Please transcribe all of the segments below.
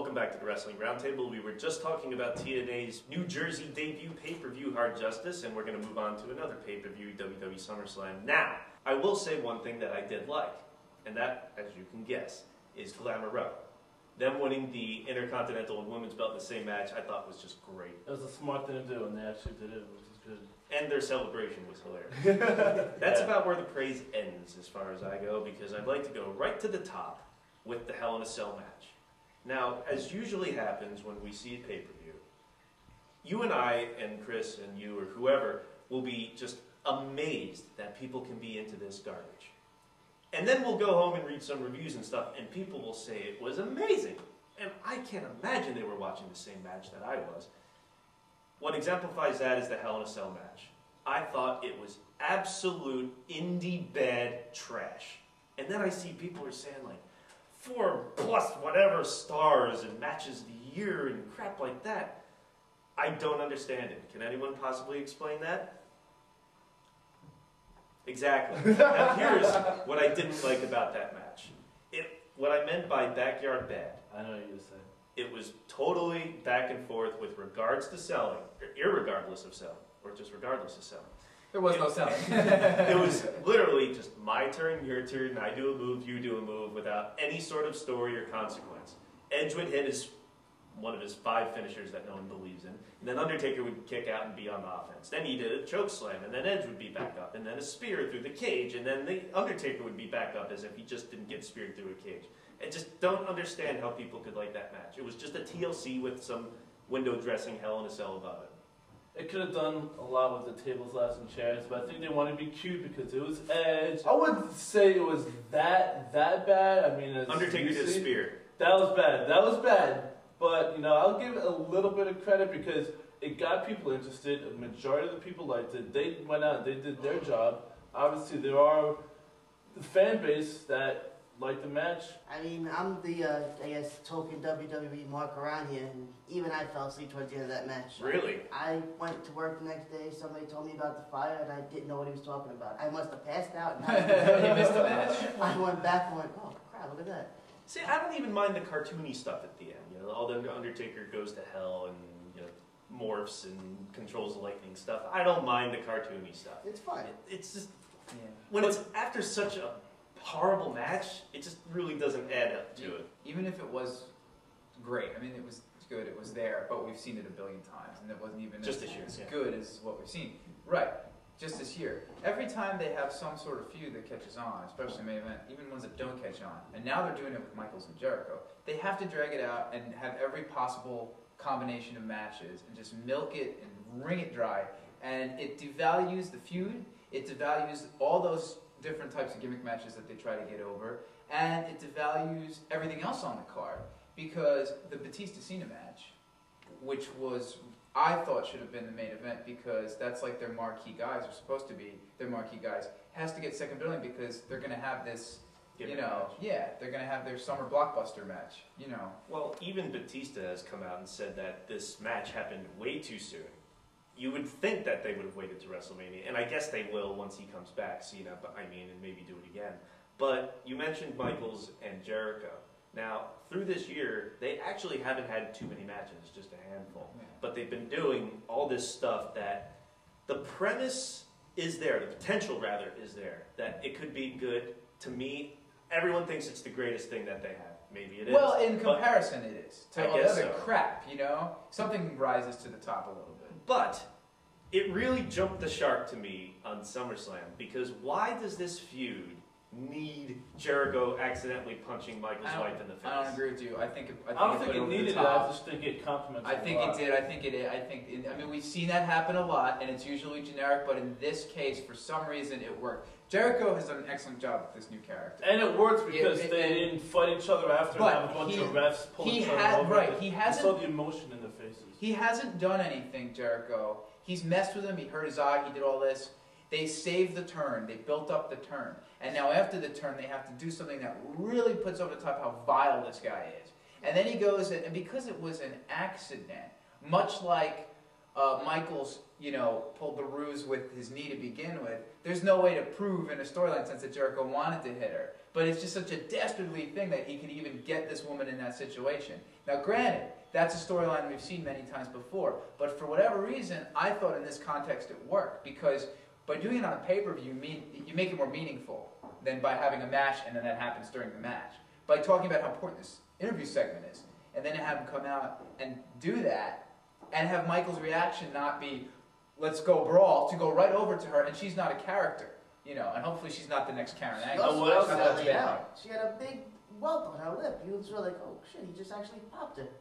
Welcome back to the Wrestling Roundtable. We were just talking about TNA's New Jersey debut pay-per-view Hard Justice, and we're going to move on to another pay-per-view, WWE SummerSlam. Now, I will say one thing that I did like, and that, as you can guess, is Glamarella. Them winning the Intercontinental and Women's belt in the same match, I thought was just great. It was a smart thing to do, and they actually did it, which is good. And their celebration was hilarious. That's about where the praise ends as far as I go, because I'd like to go right to the top with the Hell in a Cell match. Now, as usually happens when we see a pay-per-view, you and I and Chris and you or whoever will be just amazed that people can be into this garbage. And then we'll go home and read some reviews and stuff, and people will say it was amazing. And I can't imagine they were watching the same match that I was. What exemplifies that is the Hell in a Cell match. I thought it was absolute indie bad trash. And then I see people are saying like, 4+ whatever stars and matches of the year and crap like that. I don't understand it. Can anyone possibly explain that? Exactly. Now here's what I didn't like about that match. What I meant by backyard bad. I know what you said. It was totally back and forth with regards to selling, or irregardless of selling, or just regardless of selling. There was no selling. It was literally just my turn, your turn, I do a move, you do a move, without any sort of story or consequence. Edge would hit one of his 5 finishers that no one believes in, and then Undertaker would kick out and be on the offense. Then he did a choke slam, and then Edge would be back up, and then a spear through the cage, and then the Undertaker would be back up as if he just didn't get speared through a cage. I just don't understand how people could like that match. It was just a TLC with some window dressing Hell in a Cell above it. It could have done a lot with the tables, ladders, and chairs, but I think they wanted to be cute because it was Edge. I wouldn't say it was that bad. I mean, Undertaker did a spear. That was bad. That was bad. But, you know, I'll give it a little bit of credit because it got people interested. A majority of the people liked it. They went out, they did their job. Obviously, there are the fan base that liked the match. I mean, I'm the, I guess, token WWE mark around here, and even I fell asleep towards the end of that match. Really? I went to work the next day, somebody told me about the fire, and I didn't know what he was talking about. I must have passed out. And You missed the match. I went back and went, oh, crap, look at that. See, I don't even mind the cartoony stuff at the end. You know, all the Undertaker goes to hell and, you know, morphs and controls the lightning stuff. I don't mind the cartoony stuff. It's fun. It's just, when it's after such a horrible match, it just really doesn't add up to it. Even if it was great, I mean, it was good, it was there, but we've seen it a billion times, and it wasn't even Just as this year, yeah. good as what we've seen. Right, just this year. Every time they have some sort of feud that catches on, especially main event, even ones that don't catch on, and now they're doing it with Michaels and Jericho, they have to drag it out and have every possible combination of matches and just milk it and wring it dry, and it devalues the feud, it devalues all those different types of gimmick matches that they try to get over, and it devalues everything else on the card, because the Batista-Cena match, which was, I thought should have been the main event because that's like their marquee guys, are supposed to be their marquee guys, has to get second billing because they're going to have this, Gimmick you know, match. yeah, they're going to have their summer blockbuster match, you know. Well, even Batista has come out and said that this match happened way too soon. You would think that they would have waited to WrestleMania, and I guess they will once he comes back, Cena, and maybe do it again. But you mentioned Michaels and Jericho. Now, through this year, they actually haven't had too many matches, just a handful. Yeah. But they've been doing all this stuff that the premise is there, the potential, rather, is there, that it could be good. To me, everyone thinks it's the greatest thing that they have. Maybe it is. Well, in comparison, it is. To I all the guess other so. crap, you know? Something rises to the top a little bit. But it really jumped the shark to me on SummerSlam, because why does this feud need Jericho accidentally punching Michael's wife in the face? I don't agree with you. I think I don't think it needed it. I just think it compliments I think it did. I mean, we've seen that happen a lot, and it's usually generic. But in this case, for some reason, it worked. Jericho has done an excellent job with this new character, and it worked because they didn't fight each other after and have a bunch of refs pull each other over. Right, he hasn't. You saw the emotion in their faces. He hasn't done anything, Jericho. He's messed with him. He hurt his eye. He did all this. They saved the turn. They built up the turn. And now after the turn, they have to do something that really puts over the top how vile this guy is. And then he goes, and because it was an accident, much like Michaels, you know, pulled the ruse with his knee to begin with, there's no way to prove in a storyline sense that Jericho wanted to hit her. but it's just such a dastardly thing that he could even get this woman in that situation. Now, granted, that's a storyline we've seen many times before, but for whatever reason, I thought in this context it worked, because by doing it on a pay-per-view, you make it more meaningful than by having a match and then that happens during the match. By talking about how important this interview segment is, and then have him come out and do that, and have Michael's reaction not be, let's go brawl, to go right over to her, and she's not a character, you know, and hopefully she's not the next Karen Angle. She also she had a big welt on her lip. You was like, oh shit, he just actually popped it.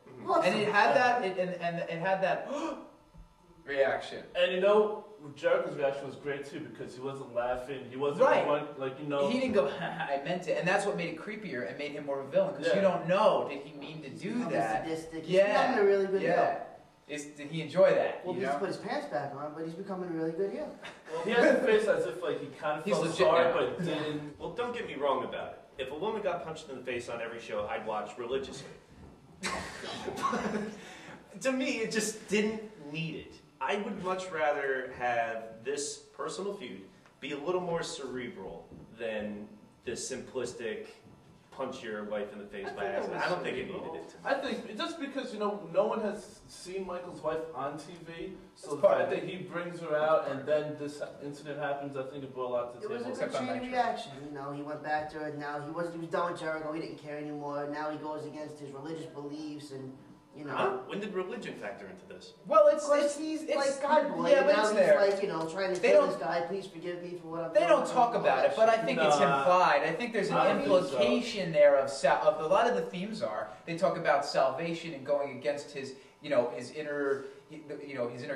And it had that, it had that reaction. And you know, Jericho's reaction was great too, because he wasn't laughing. He wasn't going, like, you know. He didn't go, I meant it. And that's what made it creepier and made him more of a villain, because you don't know, did he mean to do that? He's becoming a really good heel. Did he enjoy that? Well, he's put his pants back on, but he's becoming a really good heel. Well, he has a face as if like he kind of felt sorry, but didn't. Well, don't get me wrong about it. If a woman got punched in the face on every show, I'd watch religiously. To me, it just didn't need it. I would much rather have this personal feud be a little more cerebral than this simplistic punch your wife in the face by accident. I don't think it needed it. I think just because, you know, no one has seen Michael's wife on TV, so the fact that he brings her out and then this incident happens, I think it brought a lot to the table. It was a good chain reaction. You know, he went back to her. Now he was done with Jericho. He didn't care anymore. Now he goes against his religious beliefs and. You know, when did religion factor into this? Well, it's like God boy. Yeah, but now it's he's there. Like, you know, trying to kill this guy. Please forgive me for what I'm doing. They don't talk about it, but I think it's implied. I think there's an implication there of a lot of the themes are. They talk about salvation and going against his, you know, his inner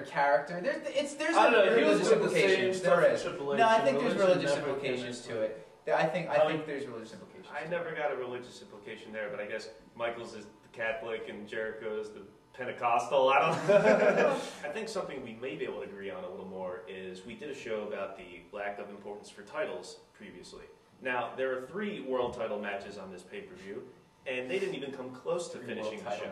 character. There's religious implications. There is. No, I think there's religious implications to it. I think there's religious implications. I never got a religious implication there, but I guess Michael's is the Catholic and Jericho is the Pentecostal. I don't know. I think something we may be able to agree on a little more is we did a show about the lack of importance for titles previously. Now, there are 3 world title matches on this pay-per-view, and they didn't even come close to finishing the show.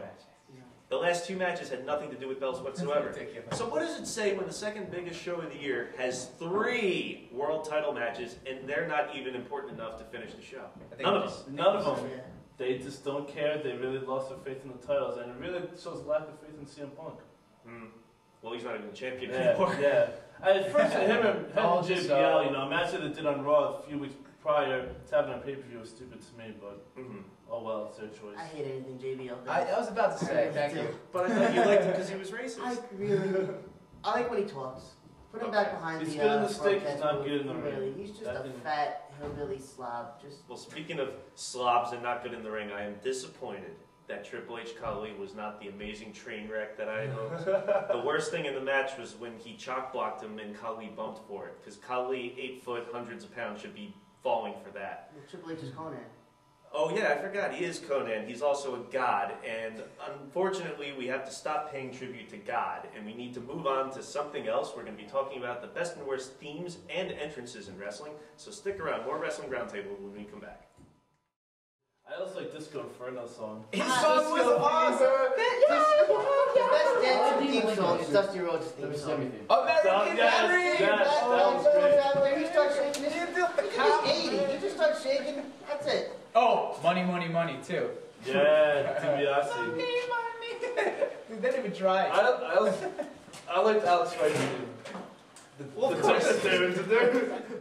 The last 2 matches had nothing to do with belts whatsoever. So what does it say when the second biggest show of the year has 3 world title matches and they're not even important enough to finish the show? None of them. They just don't care. They really lost their faith in the titles, and it really shows lack of faith in CM Punk. Well, he's not even champion anymore. Yeah. At first, him and JBL, you know, a match that they did on Raw a few weeks prior to having on pay-per-view was stupid to me, but oh well, it's their choice. I hate anything JBL does. I was about to say, thank you. But I thought you liked him because he was racist. I like when he talks. Put him back behind He's good in the stick, he's not good in the ring. He's just a fat, hillbilly slob. Well, speaking of slobs and not good in the ring, I am disappointed that Triple H Khali was not the amazing train wreck that I had hoped. The worst thing in the match was when he chalk blocked him and Khali bumped for it, because Khali, 8 foot, hundreds of pounds, should be falling for that. Well, Triple H is Conan. Oh yeah, I forgot. He is Conan. He's also a god, and unfortunately we have to stop paying tribute to God, and we need to move on to something else. We're going to be talking about the best and worst themes and entrances in wrestling, so stick around. More Wrestling Roundtable when we come back. I also like Disco Inferno song. His song was awesome! The best dancing theme song is Dusty Rhodes' theme song. American Family! You start shaking this. He's 80. You just start shaking. That's it. Oh, money, money, money, too. Yeah, DiBiase. Money, money. Dude, they didn't even try. I liked Alex Wright too.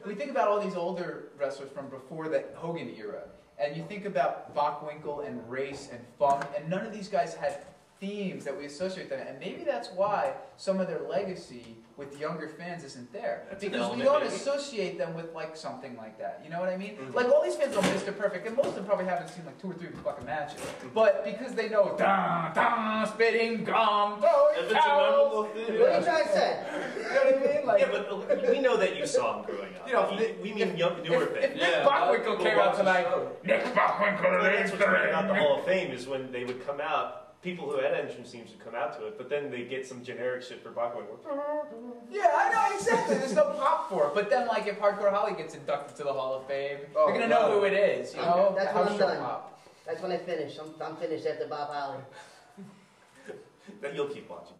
We think about all these older wrestlers from before the Hogan era, and you think about Bockwinkel and Race and Funk, and none of these guys had themes that we associate with them, and maybe that's why some of their legacy with younger fans isn't there. Because we don't associate them with like something like that. You know what I mean? Like all these fans know Mr. Perfect, and most of them probably haven't seen like 2 or 3 fucking matches. But because they know spitting gum, if it's a memorable thing. What are you trying to say? You know what I mean? Like, yeah, but we know that you saw him growing up. You know, we mean newer fans. If Nick Bockwinkel came out tonight, Nick Bockwinkel that's what's great about the Hall of Fame is when they would come out. People who had entrance teams would come out to it, but then they get some generic shit for Bockwinkel. Yeah, I know, exactly. There's no pop for it. But then, like, if Hardcore Holly gets inducted to the Hall of Fame, they're going to know who it is, you know? That's when I'm done. That's when I finish. I'm finished after Bob Holly. Then you'll keep watching.